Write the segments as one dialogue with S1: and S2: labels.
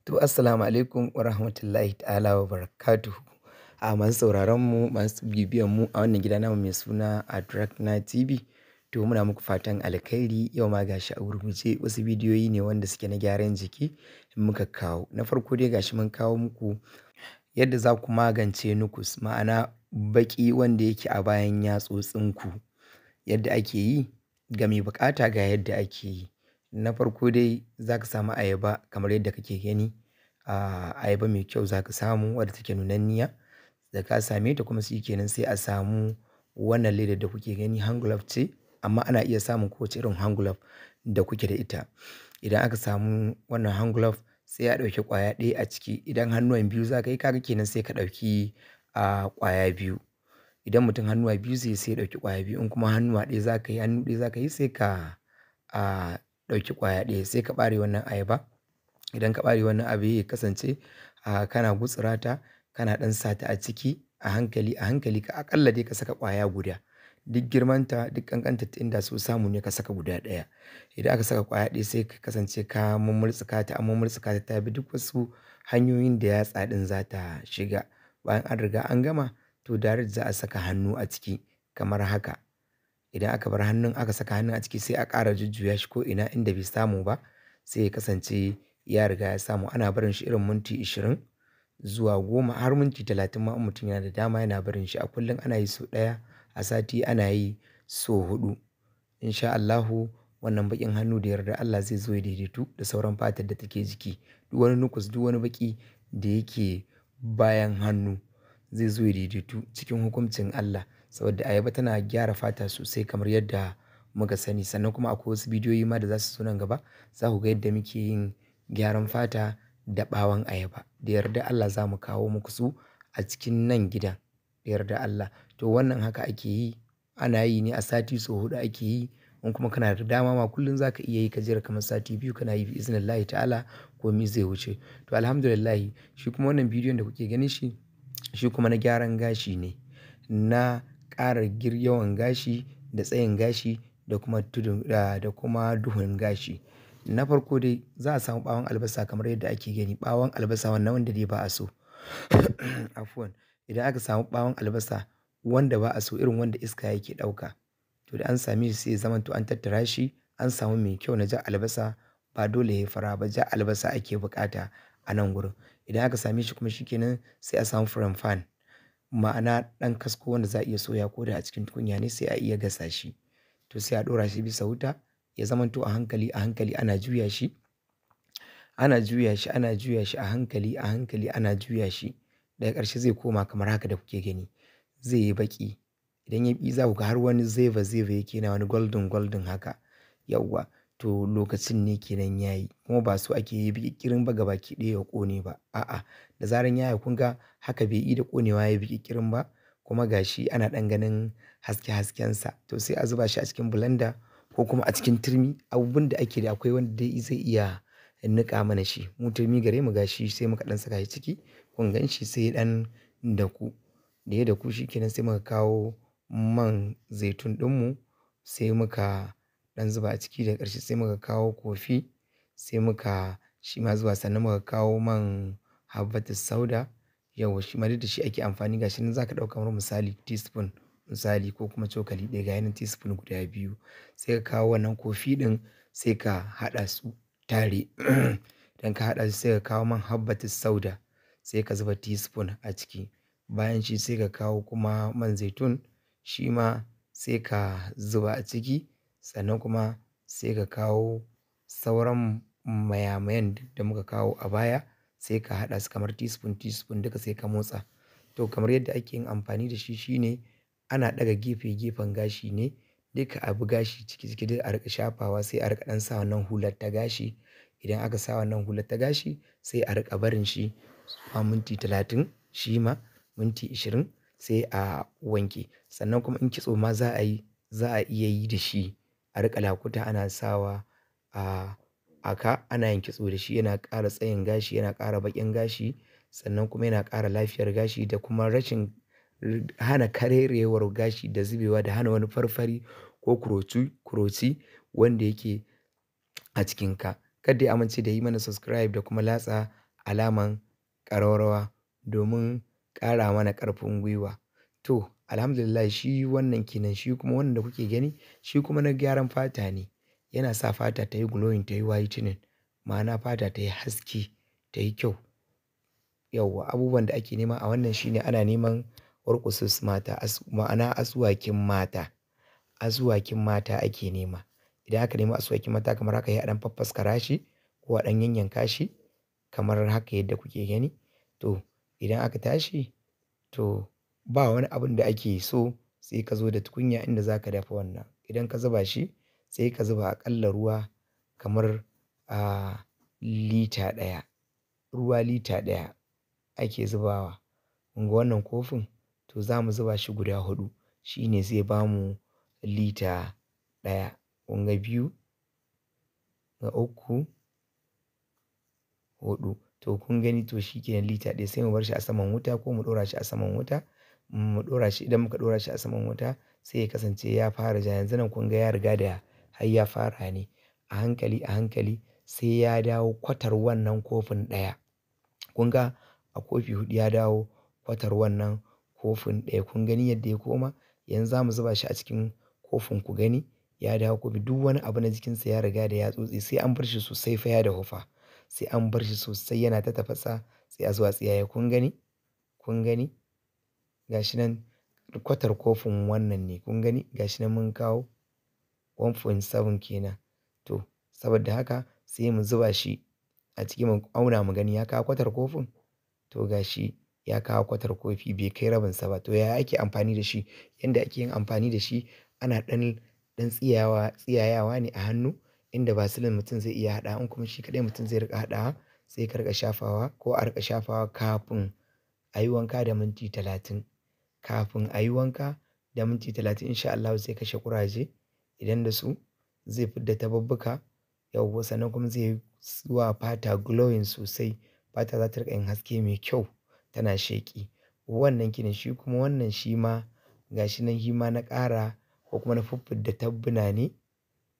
S1: To, assalamu alaikum wa rahmatullahi ta'ala wa barakatuhu. A masu sauraron mu, masu bibiyan mu a wannan gida namu mai suna Adrakna TV. To muna muku fatan alkhairi. Yau ma gashi a gurguje wasu bidiyoyi ne wanda suke na gyaran jiki muka kawo. Na farko dai gashi mun kawo muku yadda za ku magance nukus, ma'ana baki wanda yake a bayan yatsotsinku. Yadda ake yi ga mai bukata ga yadda ake yi. Na farko dai za ka samu ayaba kamar yadda kake gani. Ayaba mai kyau za ka samu wadda take nunanniya. Da ka same ta kuma shi kenan sai a samu wannan ledar da kuke gani hand glove ce, amma ana iya samun kowace irin hand glove da kuke da ita. Idan aka samu wannan hand glove sai a ɗauki ƙwaya ɗaya a ciki. Idan hannuwan biyu za ka yi kaga kenan sai ka ɗauki ƙwaya biyu. Idan mutum hannuwa biyu zai sai ya ɗauki ƙwaya biyu. In kuma hannuwa ɗaya za ka yi, hannu ɗaya za ka yi sai ka ɗauki ƙwaya ɗaya sai ka ɓare wannan ayaba. Idan ka ɓare wannan abu ya kasance kana gutsura ta, kana ɗan sa ta a ciki a hankali a hankali, ka aƙalla dai ka saka ƙwaya guda. Duk girmanta duk ƙanƙantar ta inda so samu ne ka saka guda ɗaya. Idan aka saka ƙwaya ɗaya sai ka kasance ka mummurtsuka ta, an mummurtsuka ta bi duk wasu hanyoyin da yatsa ɗin za ta shiga. Bayan an riga an gama to direct za a saka hannu a ciki kamar haka. Idan aka bar hannun aka saka hannun a ciki sai a ƙara jujjuya shi ko ina inda bai samu ba sai ya kasance ya riga ya samu. Ana barin shi irin minti 20 zuwa 10 har minti 30 ma in mutum yana da dama yana barin shi. A kullum ana yi sau ɗaya, a sati ana yi sau 4. Insha Allahu wannan baƙin hannu da yarda Allah zai zo ya daidaitu da sauran fatar da take jiki. Duk wani nukus, duk wani baƙi da yake bayan hannu zai zo ya daidaitu cikin hukuncin Allah. Saboda ayaba tana gyara fata sosai kamar yadda muka sani. Sannan kuma akwai wasu bidiyoyi ma da za su zo nan gaba. Za ku ga yadda muke yin gyaran fata da ɓawon ayaba. Da yarda Allah za mu kawo muku su a cikin nan gidan. Da yarda Allah. To wannan haka ake yi. Ana yi ne a sati sau 4 ake yi. In kuma kana da dama ma kullum za ka iya yi ka jera kamar sati 2 kana yi bi iznillahi ta'ala komai zai wuce. To alhamdulillah shi kuma wannan bidiyon da kuke ganin shi, shi kuma na gyaran gashi ne. Na ƙara yawan gashi da tsayin gashi da kuma duhun gashi. Na farko dai za a samu ɓawon albasa kamar yadda ake gani. Ɓawon albasa wannan wanda dai ba a so. Afuwan. Idan aka samu ɓawon albasa wanda ba a so irin wanda iska yake ɗauka. To da an same shi sai ya zamanto an tattara shi, an samu mai kyau na ja albasa, ba dole yayi fara ba, ja albasa ake bukata a nan gurin. Idan aka same shi kuma shi kenan sai a samu frying pan. Ma'ana ɗan kasko wanda za a iya soya ko da a cikin tukunya ne sai a iya gasa shi. To sai a ɗora shi bisa wuta ya zamanto a hankali a hankali ana juya shi. Ana juya shi, ana juya shi a hankali a hankali ana juya shi. Daga ƙarshe zai koma kamar haka da kuke gani. Zai yi baƙi. Idan ya yi za ku ga har wani zeva zeva yake na wani golden haka. Yauwa. To lokacin ne kenan yayi. Kuma ba so ake yi baƙi ƙirin ba gabaki ɗaya ya ƙone ba. A'a. Da zaran ya yi kun ga haka bai yi da ƙonewa ya baƙi ƙirin ba. Kuma gashi ana ɗan ganin haske haskensa. To sai a zuba shi a cikin blender ko kuma a cikin turmi. Abubuwan da ake da akwai wanda dai zai iya niƙa mana shi. Mu turmi gare mu gashi sai muka ɗan saka shi ciki. Kun gan shi sai ɗan daku. Da ya daku shi kenan sai muka kawo man zaitun ɗinmu sai muka ɗan zuba a ciki. Da ƙarshe sai muka kawo kofi sai muka shi ma zuba, sannan muka kawo man habbatus sauda. Yauwa shi ma duk da shi ake amfani gashi nan za ka ɗauka kamar misali teaspoon misali ko kuma cokali ɗaya ga yanan teaspoon guda 2. Sai ka kawo wannan kofi ɗin sai ka haɗa su tare. Idan ka haɗa su sai ka kawo man habbatus sauda sai ka zuba teaspoon a ciki. Bayan shi sai ka kawo kuma man zaitun shi ma sai ka zuba a ciki. Sannan kuma sai ka kawo sauran mayamayan da muka kawo a baya sai ka haɗa su kamar teaspoon duka sai ka motsa. To kamar yadda ake yin amfani da shi shine ana ɗaga gefen gashi ne. Duka abu gashi ciki duk a riƙa shafawa sai a riƙa ɗan sa wannan hular ta gashi. Idan aka sa wannan hular ta gashi sai a riƙa barin shi zuwa minti 30 shi ma minti 20 sai a wanke. Sannan kuma in kitso ma za a yi, za a iya yi da shi. A riƙa lakuta ana sawa a ka ana yin kitso da shi. Yana ƙara tsayin gashi, yana ƙara baƙin gashi sannan kuma yana ƙara lafiyar gashi da kuma rashin hana karerayewar gashi da zubewa da hana wani farfari ko kuroci wanda yake a cikin ka. Kada dai a mance da yi mana subscribe da kuma latsa alaman ƙararrawa domin ƙara mana ƙarfin gwiwa. To, alhamdulillah shi wannan kenan, shi kuma wannan da kuke gani shi kuma na gyaran fata ne. Yana sa fata ta yi glowing, ta yi whitening, ma'ana fata ta yi haske, ta yi kyau. Yauwa abubuwan da ake nema a wannan shine ana neman ƙurƙusus mata, ma'ana asuwakin mata. Asuwakin mata ake nema. Idan aka nemi asuwakin mata kamar haka sai a ɗan faffaskara shi ko a ɗan yanyanka shi kamar haka yadda kuke gani. To, idan aka tashi to ba wani abun da ake so sai ka zo da tukunya inda za ka dafa wannan. Idan ka zuba shi sai ka zuba aƙalla ruwa kamar lita ɗaya. Ruwa lita ɗaya ake zubawa. Kun ga wannan kofin? To za mu zuba shi guda huɗu. Shi ne zai bamu lita ɗaya. Kun ga biyu, ga uku, huɗu. To kun gani to shi kenan lita ɗaya sai mu bar shi a saman wuta ko mu ɗora shi a saman wuta. Mu ɗora shi idan muka ɗora shi a saman wuta sai ya kasance ya fara ja. Yanzu nan kun ga ya riga da har ya fara ne. A hankali a hankali sai ya dawo kwatar wannan kofin ɗaya. Kun ga a kofi huɗu ya dawo kwatar wannan kofin ɗaya. Kun gani yadda ya koma? Yanzu za mu zuba shi a cikin kofin ku gani ya dawo kofi. Duk wani abu na jikinsa ya riga da ya tsotse sai an bar shi sosai fa ya dahu fa. Sai an bar shi sosai yana ta tafasa sai a zo a tsiyaye. Kun gani? Kun gani? Ga shi nan kwatar kofin wannan ne. Kun gani? Ga shi nan mun kawo 1.7 kenan. To, saboda haka sai mu zuba shi a ciki mu auna mu gani ya kawo kwatar kofin. To ga shi ya kawo kwatar kofi bai kai rabinsa ba. To yaya ake amfani da shi? Yanda ake yin amfani da shi ana ɗan tsiyayawa ne a hannu inda vaseline mutum zai iya haɗawa in kuma shi kaɗai mutum zai riƙa haɗawa sai ka riƙa shafawa ko a riƙa shafawa kafin a yi wanka da minti 30. Kafin a yi wanka da minti 30 in sha Allahu zai kashe ƙuraje. Idan da su zai fidda tababbuka. Yauwa sannan kuma zai yi wa fata glowing sosai. Fata za ta riƙa yin haske mai kyau tana sheƙi. Wannan kenan shi kuma wannan shi ma ga shi nan shi ma na ƙara ko kuma na fiffida tabbuna ne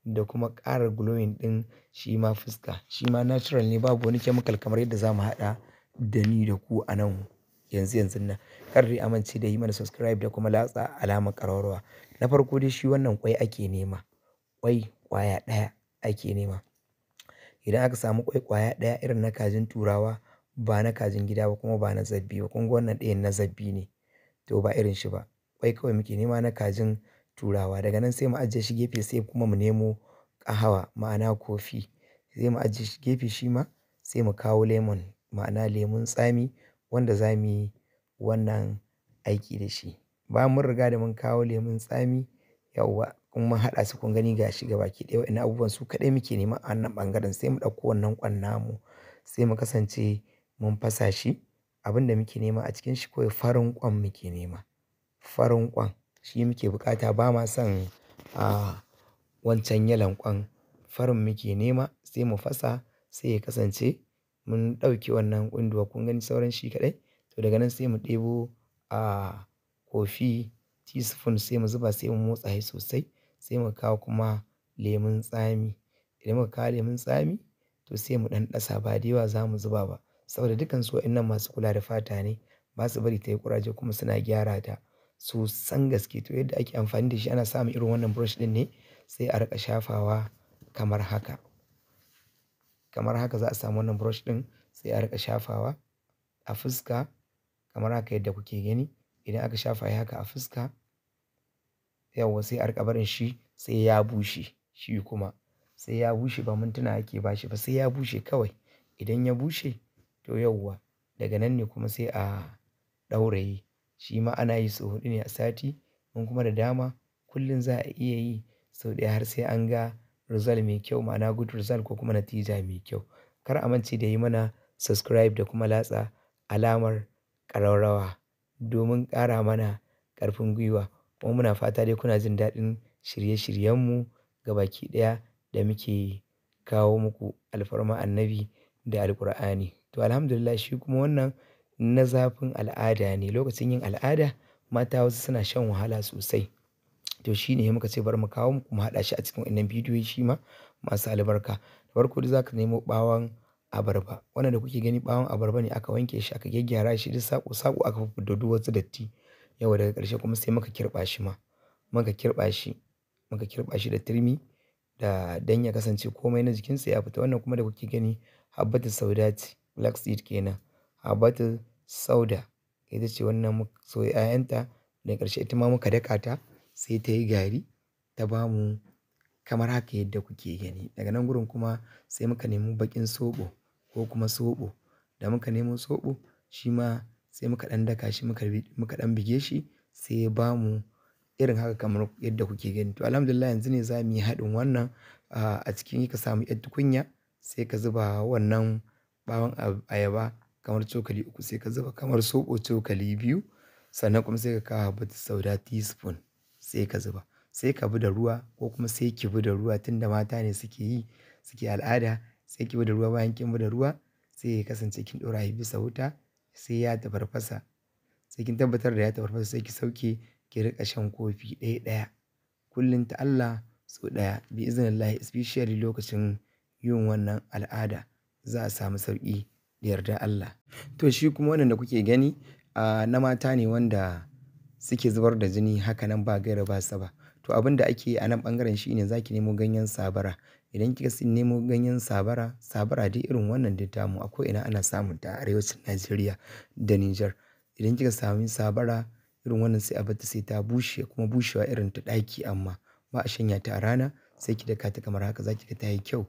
S1: da kuma ƙara glowing ɗin shi ma fuska. Shi ma natural ne babu wani chemical kamar yadda za mu haɗa da ni da ku a nan yanzun nan. Kar dai a amince da yi mana subscribe da kuma latsa alamar ƙararrawa. Na farko dai shi wannan ƙwai ake nema. Ƙwai ƙwaya ɗaya ake nema. Idan aka samu ƙwai ƙwaya ɗaya irin na kajin turawa ba na kajin gida ba kuma ba na zabbi ba. Kun ga wannan ɗayan na zabbi ne. To ba irin shi ba. Ƙwai kawai muke nema na kajin turawa. Daga nan sai mu ajiye shi gefe sai kuma mu nemo ƙahawa ma'ana kofi. Sai mu ajiye shi gefe shi ma sai mu kawo lemon ma'ana lemun tsami wanda za mu yi wannan aiki da shi. Bayan mun riga da mun kawo lemun tsami yauwa kun mun haɗa su kun gani ga shi gabaki ɗaya waɗannan abubuwan su kaɗai muke nema a wannan ɓangaren sai mu ɗauko wannan ƙwan namu sai mu kasance mun fasa shi. Abin da muke nema a cikin shi kawai farin ƙwan muke nema. Farin ƙwan shi muke buƙata ba ma son wancan yalan ƙwan. Farin muke nema sai mu fasa sai ya kasance mun ɗauki wannan ƙunduwa kun gani sauran shi kaɗai. To daga nan sai mu ɗebo kofi teaspoon sai mu zuba sai mu motsa shi sosai. Sai mu kawo kuma lemun tsami. Idan muka kawo lemun tsami to sai mu ɗan ɗasa ba da yawa za mu zuba ba. Saboda dukansu waɗannan masu kula da fata ne. Ba su bari ta yi ƙuraje kuma suna gyara ta sosan gaske. To yadda ake amfani da shi ana samun irin wannan brush ɗin ne sai a riƙa shafawa kamar haka. Kamar haka za a samu wannan brush ɗin sai a riƙa shafawa a fuska kamar haka yadda kuke gani. Idan aka shafa shi haka a fuska yauwa sai a riƙa barin shi sai ya bushe shi kuma. Sai ya bushe ba mintuna ake ba shi ba sai ya bushe kawai. Idan ya bushe to yauwa daga nan ne kuma sai a ɗauraye. Shi ma ana yi sau huɗu ne a sati. In kuma da dama kullum za a iya yi sau ɗaya har sai an ga result mai kyau ma'ana good result ko kuma natija mai kyau. Kar a mance da yi mana subscribe da kuma latsa alamar ƙararrawa domin ƙara mana ƙarfin gwiwa. Kuma muna fata dai kuna jin daɗin shirye-shiryenmu gabaki ɗaya da muke kawo muku alfarma annabi da Alqur'ani. To alhamdulillah shi kuma wannan na zafin al'ada ne. Lokacin yin al'ada mata wasu suna shan wahala sosai. To shi ne muka ce bari mu kawo muku mu haɗa shi a cikin wannan bidiyoyi shi ma masu albarka. Da farko dai za ka nemo ɓawon abarba. Wannan da kuke gani ɓawon abarba ne aka wanke shi aka gyaggyara shi duk saƙo-saƙo aka fiffidda duk wasu datti. Yauwa daga ƙarshe kuma sai muka kirɓa shi ma. Muka kirɓa shi da turmi dan ya kasance komai na jikinsa ya fita. Wannan kuma da kuke gani habbatu sauda ce, black seed kenan. Habbatu sauda ita ce wannan muka soya 'ya'yanta daga ƙarshe ita ma muka daka ta sai ta yi gari ta bamu kamar haka yadda kuke gani. Daga nan gurin kuma sai muka nemi baƙin soɓo ko kuma soɓo. Da muka nemo soɓo shi ma sai muka ɗan daka shi muka ɗan bige shi sai ya bamu irin haka kamar yadda kuke gani. To alhamdulillah yanzu ne za mu yi haɗin wannan a cikin ka samu 'yar tukunya sai ka zuba wannan ɓawon ayaba kamar cokali 3 sai ka zuba kamar soɓo cokali 2 sannan kuma sai ka kawo habbatu sauda teaspoon sai ka zuba. Sai ka bi da ruwa ko kuma sai ki bi da ruwa tunda mata ne suke al'ada sai ki bi da ruwa bayan kin bi da ruwa sai ya kasance kin ɗora shi bisa wuta sai ya tafarfasa. Sai kin tabbatar da ya tafarfasa sai ki sauke ki riƙa shan kofi ɗaya kullum ta Allah sau ɗaya bi iznillahi especially lokacin yin wannan al'ada za a samu sauƙi da yardar Allah. To shi kuma wannan da kuke gani na mata ne wanda suke zubar da jini haka nan ba gaira ba saba. To abin da ake yi a nan ɓangaren shi ne za ki nemo ganyen sabara. Idan kika nemo ganyen sabara dai irin wannan dai tamu a ko'ina ana samun ta a arewacin Najeriya da Nijar. Idan kika sami sabara irin wannan sai a bar ta sai ta bushe kuma bushewa irin ta ɗaki amma ba a shanya ta a rana sai ki daka ta kamar haka za ki ga ta yi kyau.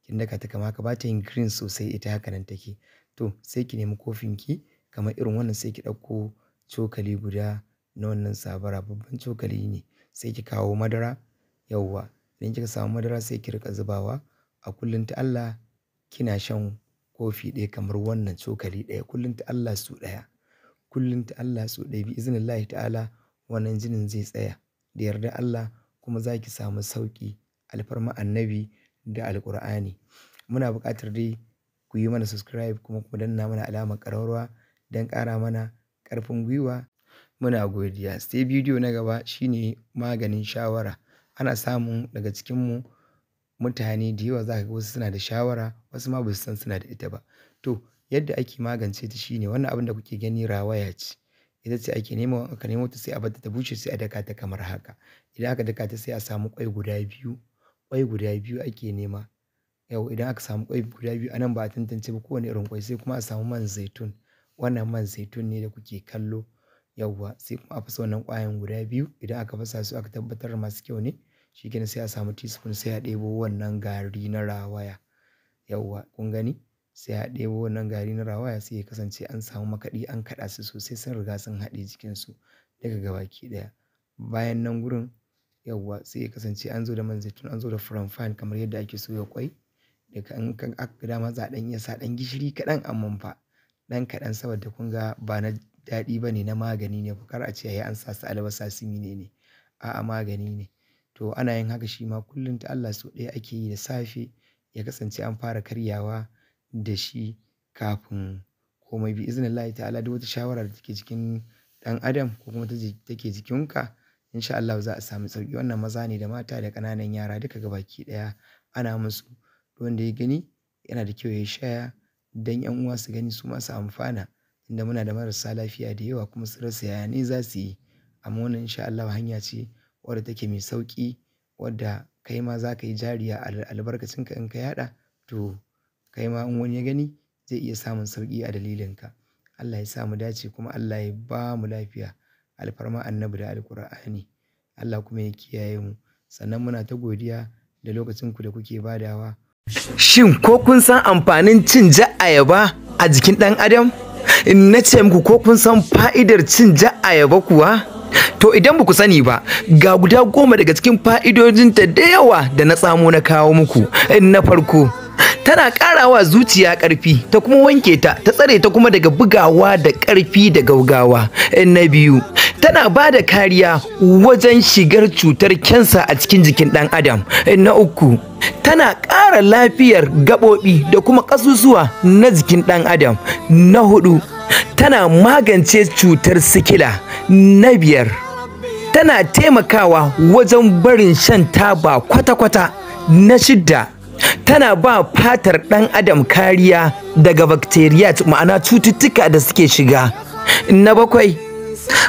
S1: Kin daka ta kamar haka ba ta yin green sosai ita haka nan take. To sai ki nemi kofinki kamar irin wannan sai ki ɗauko cokali guda na wannan sabara babban cokali ne sai ki kawo madara yauwa. Idan kika samu madara sai ki riƙa zubawa a kullum ta Allah kina shan kofi ɗaya kamar wannan cokali ɗaya kullum ta Allah sau ɗaya. Kullum ta Allah sau ɗaya bi iznillahi ta'ala wannan jinin zai tsaya da yardar Allah kuma za ki samu sauƙi alfarma annabi da alƙur'ani. Muna buƙatar dai ku yi mana subscribe kuma ku danna mana alamar ƙararrawa don ƙara mana ƙarfin gwiwa. Muna godiya. Sai bidiyo na gaba shine maganin shawara. Ana samun daga cikinmu mutane da yawa za ka ga wasu suna da shawara wasu ma ba su san suna da ita ba. To yadda ake magance ta shine wannan abin da kuke gani rawaya ce. Ita ce aka nemo ta sai a bar ta bushe sai a daka ta kamar haka. Idan aka daka ta sai a samu ƙwai guda 2. Ƙwai guda 2 ake nema. Yau idan aka samu ƙwai guda 2 anan ba a tantance ba kowane irin ƙwai sai kuma a samu man zaitun. Wannan man zaitun ne da kuke kallo. Yauwa sai kuma a fasa wannan ƙwayan guda 2 idan aka fasa su aka tabbatar masu kyau ne shikenan sai a samu teaspoon sai a ɗebo wannan gari na rawaya. Yauwa kun gani sai a ɗebo wannan gari na rawaya sai ya kasance an samu makaɗi an kaɗa su sosai sun riga sun haɗe jikinsu daga gabaki ɗaya. Bayan nan gurin yauwa sai ya kasance an zo da man zaitun an zo da frying kamar yadda ake soya ƙwai. Daga in aka dama za a ɗan iya sa ɗan gishiri kaɗan amman fa ɗan kaɗan saboda kun ga ba na daɗi ba ne na magani ne kar a ce yayi an sa su albasa su ne. A'a magani ne. To ana yin haka shi ma kullum ta Allah sau ɗaya ake yi da safe ya kasance an fara karyawa da shi kafin komai bi iznillahi ta'ala duk wata shawara da take jikin ɗan adam ko kuma take jikinka insha Allah za a samu sauƙi. Wannan maza ne da mata da ƙananan yara duka gabaki ɗaya ana musu. Wanda ya gani yana da kyau ya share don 'yan uwa su gani su ma su amfana. Inda muna da marasa lafiya da yawa kuma su rasa yaya ne za su yi. Amma wannan insha Allah hanya ce wadda take mai sauƙi wadda kai ma za ka yi jariya albarkacinka in ka yaɗa to kai ma in wani ya gani zai iya samun sauƙi a dalilinka. Allah ya sa mu dace kuma Allah ya ba mu lafiya alfarma annabi da alƙur'ani. Allah kuma ya kiyaye mu. Sannan muna ta godiya da lokacinku da kuke badawa. Shin ko kun san amfanin cin ayaba a jikin ɗan adam? In na ce muku ko kun san fa'idar cin ayaba kuwa? To idan ba ku sani ba ga guda 10 daga cikin fa'idojinta da yawa da na tsamo na kawo muku. Na farko tana ƙarawa zuciya ƙarfi ta kuma wanke ta tsare ta kuma daga bugawa da ƙarfi da gaugawa. Na biyu tana ba da kariya wajen shigar cutar kansa a cikin jikin ɗan adam. Na uku tana ƙara lafiyar gaɓoɓi da kuma ƙasusuwa na jikin ɗan adam. Na hudu tana magance cutar sikila. Na biyar tana taimakawa wajen barin shan taba kwata-kwata. Na shidda tana ba fatar ɗan adam kariya daga bacteria, ma'ana cututtuka da suke shiga. Na 7,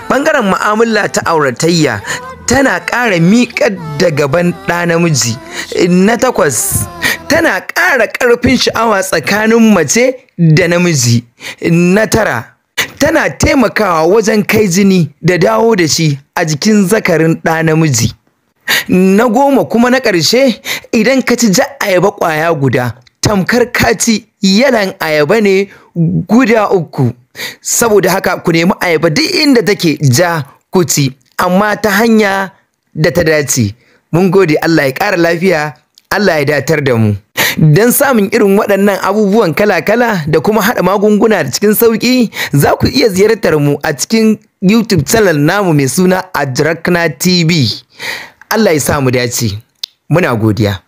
S1: ɓangaren mu'amala ta auratayya, tana ƙara miƙar da gaban ɗa namiji. Na 8, tana ƙara ƙarfin sha'awa tsakanin mace da namiji. Na 9, tana taimakawa wajen kai jini da dawo da shi a jikin zakarin ɗa namiji. Na 10 kuma na ƙarshe, idan ka ci ja ayaba ƙwaya guda, tamkar ka ci yalan ayaba ne guda 3. Saboda haka ku nemi ayaba duk inda take ja ku ci, amma ta hanya da ta dace. Mun gode, Allah ya ƙara lafiya, Allah ya datar da mu. Don samun irin waɗannan abubuwan kala-kala da kuma haɗa magunguna da cikin sauƙi, za ku iya ziyartar mu a cikin YouTube channel namu mai suna Adrakna TV. Allah ya sa mu dace. Muna godiya.